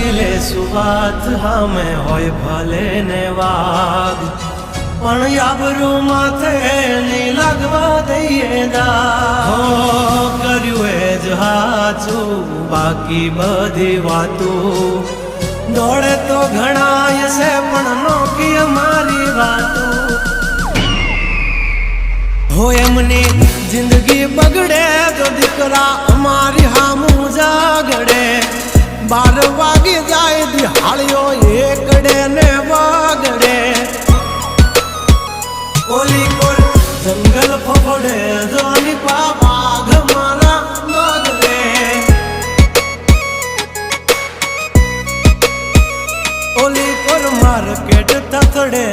કરી લે સુવાત હમે હોય ભલે ને વાગ પણ આબરૂ માથે નહીં લાગવા દઈએ દા કર્યું એ જ હાચું બાકી બધી વાતું દોડે તો ઘણાય છે પણ નોકી અમારી વાતું હો એમની જિંદગી બગડે તો દીકરા અમારી હામું જાગડે 12 વાગી જાય દિહાળીઓ એકડે ને વાગડે ઓલી કોર જંગલ ફફડે જોની પાગ મારા બગડે ઓલી કોર માર્કેટ તથડે